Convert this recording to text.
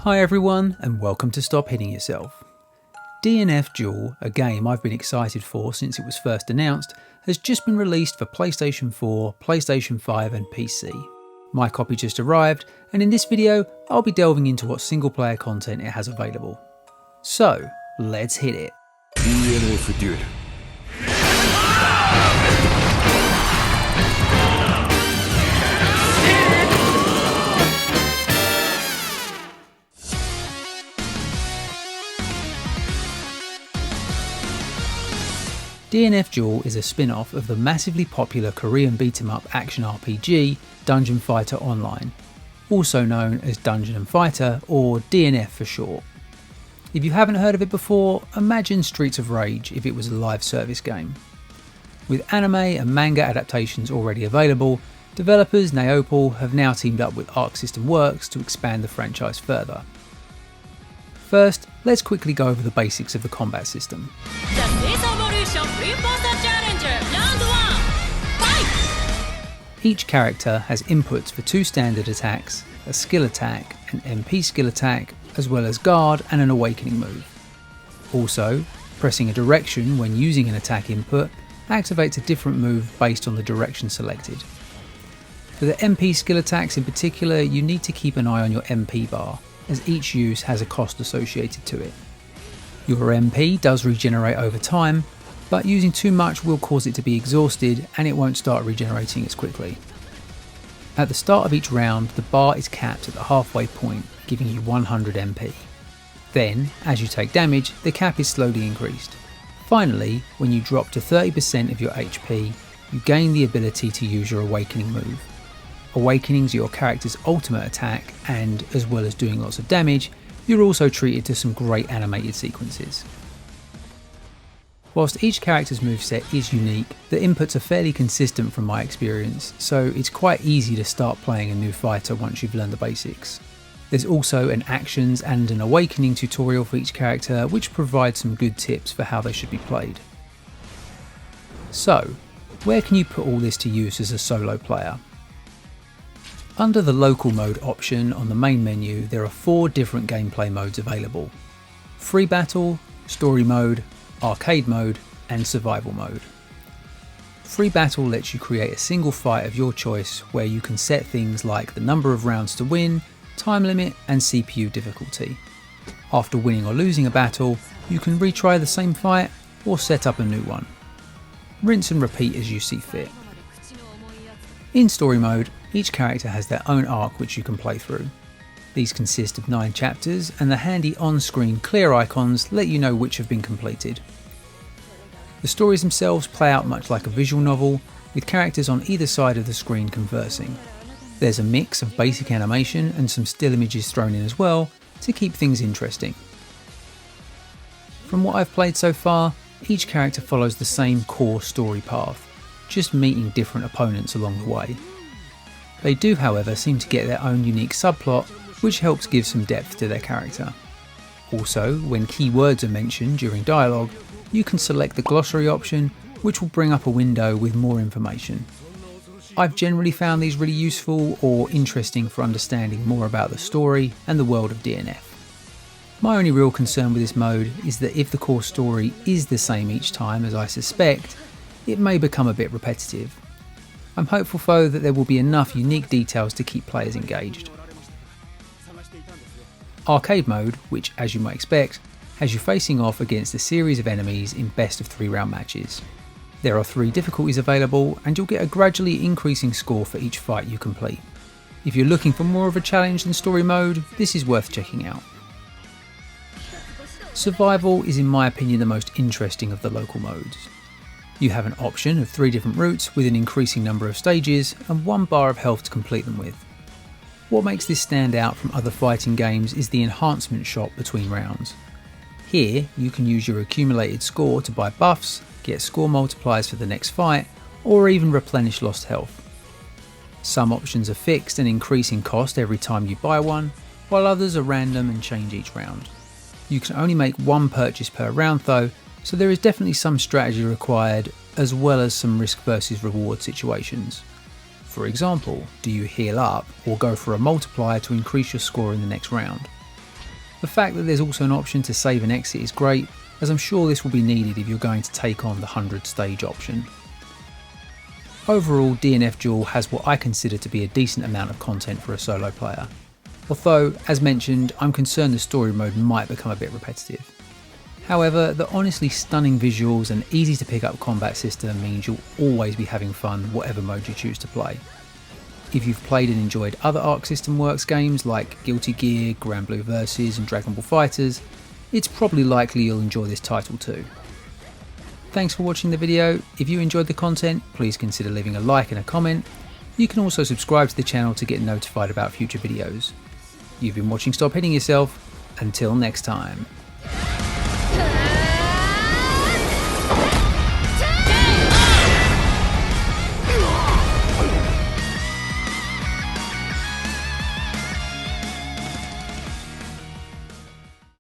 Hi everyone, and welcome to Stop Hitting Yourself. DNF Duel, a game I've been excited for since it was first announced, has just been released for PlayStation 4, PlayStation 5 and PC. My copy just arrived, and in this video I'll be delving into what single player content it has available. So, let's hit it. DNF Duel. DNF Duel is a spin-off of the massively popular Korean beat-em-up action RPG Dungeon Fighter Online, also known as Dungeon & Fighter or DNF for short. If you haven't heard of it before, imagine Streets of Rage if it was a live service game. With anime and manga adaptations already available, developers Neopal have now teamed up with Arc System Works to expand the franchise further. First, let's quickly go over the basics of the combat system. Each character has inputs for 2 standard attacks, a skill attack, an MP skill attack, as well as guard and an awakening move. Also, pressing a direction when using an attack input activates a different move based on the direction selected. For the MP skill attacks in particular, you need to keep an eye on your MP bar, as each use has a cost associated to it. Your MP does regenerate over time, but using too much will cause it to be exhausted and it won't start regenerating as quickly. At the start of each round, the bar is capped at the halfway point, giving you 100 MP. Then, as you take damage, the cap is slowly increased. Finally, when you drop to 30% of your HP, you gain the ability to use your awakening move. Awakening's your character's ultimate attack, and as well as doing lots of damage, you're also treated to some great animated sequences. Whilst each character's moveset is unique, the inputs are fairly consistent from my experience, so it's quite easy to start playing a new fighter once you've learned the basics. There's also an actions and an awakening tutorial for each character, which provides some good tips for how they should be played. So, where can you put all this to use as a solo player? Under the local mode option on the main menu, there are 4 different gameplay modes available: free battle, story mode, arcade mode and survival mode. Free battle lets you create a single fight of your choice where you can set things like the number of rounds to win, time limit and CPU difficulty. After winning or losing a battle, you can retry the same fight or set up a new one. Rinse and repeat as you see fit. In story mode, each character has their own arc which you can play through. These consist of 9 chapters, and the handy on-screen clear icons let you know which have been completed. The stories themselves play out much like a visual novel, with characters on either side of the screen conversing. There's a mix of basic animation and some still images thrown in as well to keep things interesting. From what I've played so far, each character follows the same core story path, just meeting different opponents along the way. They do, however, seem to get their own unique subplot, which helps give some depth to their character. Also, when key words are mentioned during dialogue, you can select the glossary option, which will bring up a window with more information. I've generally found these really useful or interesting for understanding more about the story and the world of DNF. My only real concern with this mode is that if the core story is the same each time, as I suspect, it may become a bit repetitive. I'm hopeful though that there will be enough unique details to keep players engaged. Arcade mode, which as you might expect, has you facing off against a series of enemies in best of 3 round matches. There are 3 difficulties available and you'll get a gradually increasing score for each fight you complete. If you're looking for more of a challenge than story mode, this is worth checking out. Survival is in my opinion the most interesting of the local modes. You have an option of 3 different routes with an increasing number of stages and 1 bar of health to complete them with. What makes this stand out from other fighting games is the enhancement shop between rounds. Here you can use your accumulated score to buy buffs, get score multipliers for the next fight, or even replenish lost health. Some options are fixed and increase in cost every time you buy one, while others are random and change each round. You can only make 1 purchase per round though, so there is definitely some strategy required, as well as some risk versus reward situations. For example, do you heal up or go for a multiplier to increase your score in the next round? The fact that there's also an option to save and exit is great, as I'm sure this will be needed if you're going to take on the 100 stage option. Overall, DNF Duel has what I consider to be a decent amount of content for a solo player. Although, as mentioned, I'm concerned the story mode might become a bit repetitive. However, the honestly stunning visuals and easy to pick up combat system means you'll always be having fun whatever mode you choose to play. If you've played and enjoyed other Arc System Works games like Guilty Gear, Grand Blue Versus and Dragon Ball FighterZ, it's probably likely you'll enjoy this title too. Thanks for watching the video. If you enjoyed the content, please consider leaving a like and a comment. You can also subscribe to the channel to get notified about future videos. You've been watching Stop Hitting Yourself. Until next time.